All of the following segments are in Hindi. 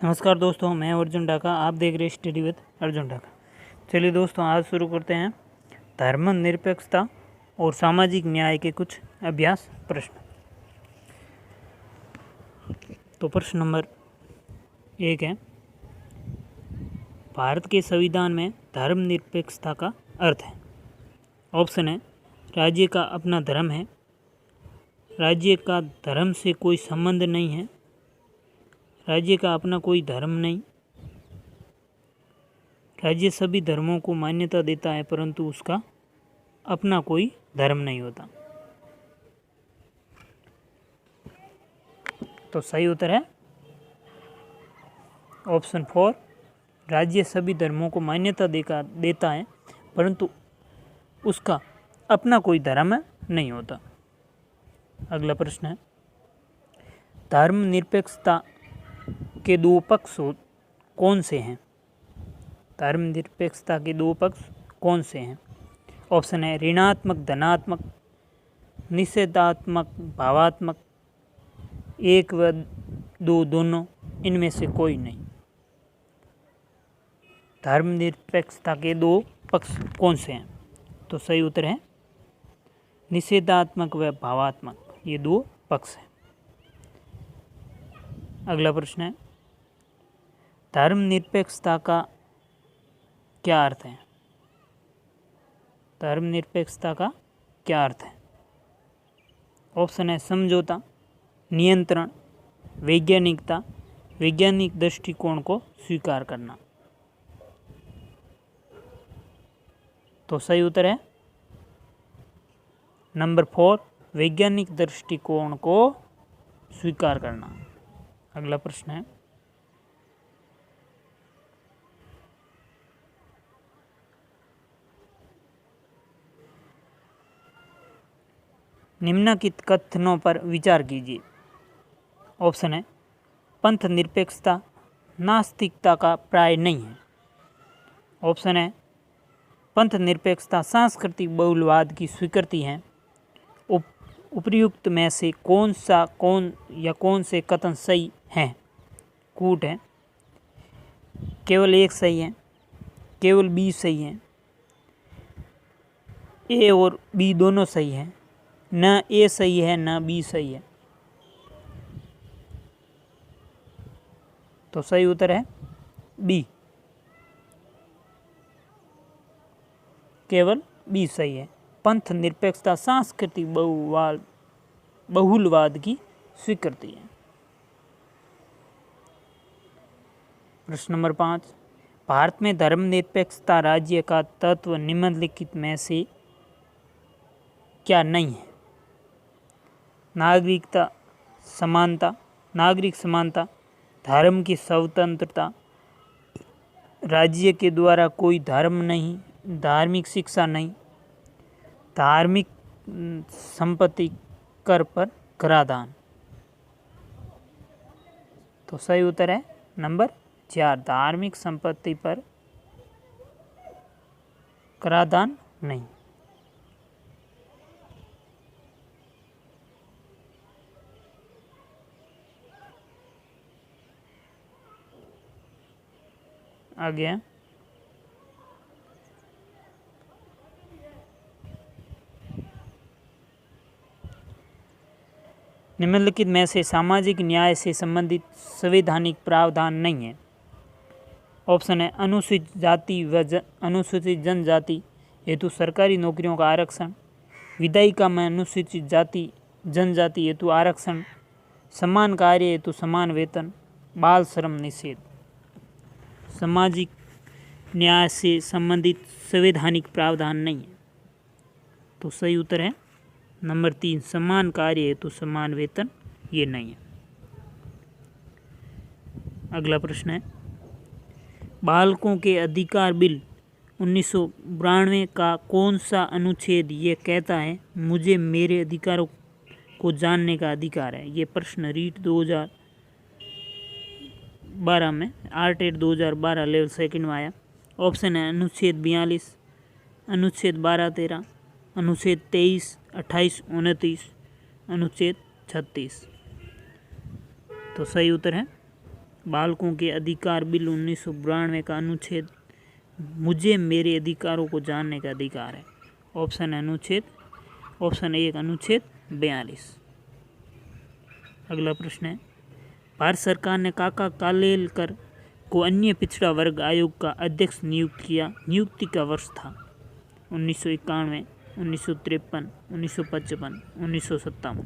नमस्कार दोस्तों, मैं अर्जुन ढाका। आप देख रहे हैं स्टडी विद अर्जुन ढाका। चलिए दोस्तों, आज शुरू करते हैं धर्मनिरपेक्षता और सामाजिक न्याय के कुछ अभ्यास प्रश्न। तो प्रश्न नंबर 1 है, भारत के संविधान में धर्मनिरपेक्षता का अर्थ है। ऑप्शन है, राज्य का अपना धर्म है, राज्य का धर्म से कोई संबंध नहीं है, राज्य का अपना कोई धर्म नहीं, राज्य सभी धर्मों को मान्यता देता है परंतु उसका अपना कोई धर्म नहीं होता। तो सही उत्तर है ऑप्शन 4, राज्य सभी धर्मों को मान्यता देता है परंतु उसका अपना कोई धर्म नहीं होता। अगला प्रश्न है, धर्मनिरपेक्षता के दो पक्ष कौन से हैं? धर्मनिरपेक्षता के दो पक्ष कौन से हैं? ऑप्शन है, ऋणात्मक धनात्मक, निषेधात्मक भावात्मक, एक व दो दोनों, इनमें से कोई नहीं। धर्मनिरपेक्षता के दो पक्ष कौन से हैं? तो सही उत्तर है निषेधात्मक व भावात्मक, ये दो पक्ष हैं। अगला प्रश्न है, धर्मनिरपेक्षता का क्या अर्थ है? धर्मनिरपेक्षता का क्या अर्थ है? ऑप्शन है, समझौता, नियंत्रण, वैज्ञानिकता, वैज्ञानिक दृष्टिकोण को स्वीकार करना। तो सही उत्तर है नंबर 4, वैज्ञानिक दृष्टिकोण को स्वीकार करना। अगला प्रश्न है, निम्नलिखित कथनों पर विचार कीजिए। ऑप्शन है, पंथ निरपेक्षता नास्तिकता का प्राय नहीं है। ऑप्शन है, पंथ निरपेक्षता सांस्कृतिक बहुलवाद की स्वीकृति है। उपर्युक्त में से कौन से कथन सही हैं? कूट है, केवल एक सही है, केवल बी सही है, ए और बी दोनों सही है, न ए सही है न बी सही है। तो सही उत्तर है बी, केवल बी सही है। पंथ निरपेक्षता सांस्कृतिक बहुलवाद की स्वीकृति है। प्रश्न नंबर 5, भारत में धर्मनिरपेक्षता राज्य का तत्व निम्नलिखित में से क्या नहीं है? नागरिक समानता, धर्म की स्वतंत्रता, राज्य के द्वारा कोई धर्म नहीं, धार्मिक शिक्षा नहीं, धार्मिक संपत्ति कर पर कराधान। तो सही उत्तर है नंबर 4, धार्मिक संपत्ति पर कराधान नहीं। आगे है, निम्नलिखित में से सामाजिक न्याय से संबंधित संवैधानिक प्रावधान नहीं है। ऑप्शन है, अनुसूचित जाति व अनुसूचित जनजाति हेतु सरकारी नौकरियों का आरक्षण, विधायिका में अनुसूचित जाति जनजाति हेतु आरक्षण, समान कार्य हेतु समान वेतन, बाल श्रम निषेध। सामाजिक न्याय से संबंधित संवैधानिक प्रावधान नहीं है। तो सही उत्तर है नंबर 3, समान कार्य हेतु समान वेतन, ये नहीं है। अगला प्रश्न है, बालकों के अधिकार बिल 1992 का कौन सा अनुच्छेद ये कहता है मुझे मेरे अधिकारों को जानने का अधिकार है? ये प्रश्न रीट 2012 में आरटेट 2012 लेवल 2 में आया। ऑप्शन है, अनुच्छेद 42, अनुच्छेद 12-13, अनुच्छेद 23, 28, 29, अनुच्छेद 36। तो सही उत्तर है बालकों के अधिकार बिल 1992 का अनुच्छेद मुझे मेरे अधिकारों को जानने का अधिकार है। ऑप्शन एक अनुच्छेद 42। अगला प्रश्न है, भारत सरकार ने काका कालेलकर को अन्य पिछड़ा वर्ग आयोग का अध्यक्ष नियुक्त किया। नियुक्ति का वर्ष था 1991, 1953, 1955, 1957।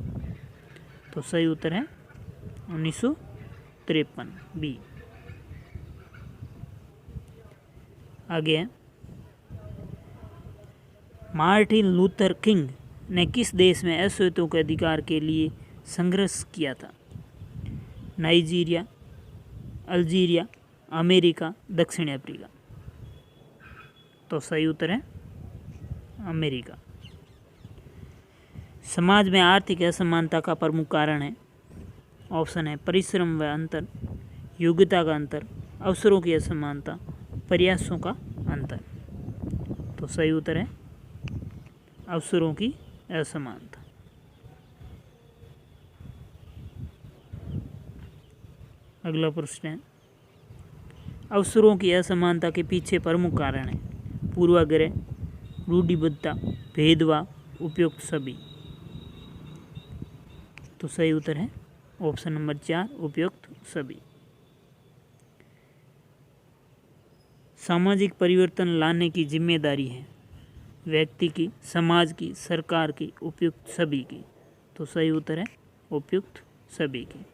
तो सही उत्तर है 1953 बी। आगे है, मार्टिन लूथर किंग ने किस देश में अश्वेतों के अधिकार के लिए संघर्ष किया था? नाइजीरिया, अल्जीरिया, अमेरिका, दक्षिण अफ्रीका। तो सही उत्तर है अमेरिका। समाज में आर्थिक असमानता का प्रमुख कारण है। ऑप्शन है परिश्रम व अंतर, योग्यता का अंतर, अवसरों की असमानता, प्रयासों का अंतर। तो सही उत्तर है अवसरों की असमानता। अगला प्रश्न है, अवसरों की असमानता के पीछे प्रमुख कारण है पूर्वाग्रह, रूढ़िबद्धता, भेदभाव, उपयुक्त सभी। तो सही उत्तर है ऑप्शन नंबर 4 उपयुक्त सभी। सामाजिक परिवर्तन लाने की जिम्मेदारी है व्यक्ति की, समाज की, सरकार की, उपयुक्त सभी की। तो सही उत्तर है उपयुक्त सभी की।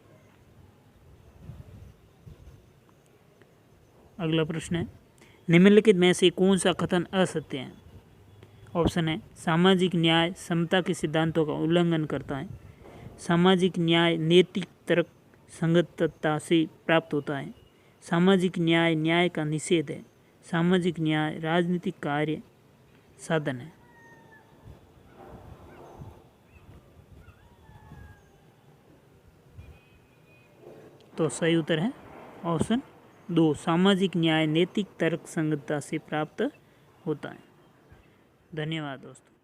अगला प्रश्न है, निम्नलिखित में से कौन सा कथन असत्य है? ऑप्शन है सामाजिक न्याय समता के सिद्धांतों का उल्लंघन करता है, सामाजिक न्याय नैतिक तर्क संगतता से प्राप्त होता है, सामाजिक न्याय न्याय का निषेध है, सामाजिक न्याय राजनीतिक कार्य साधन है। तो सही उत्तर है ऑप्शन 2 सामाजिक न्याय नैतिक तर्क संगतता से प्राप्त होता है। धन्यवाद दोस्तों।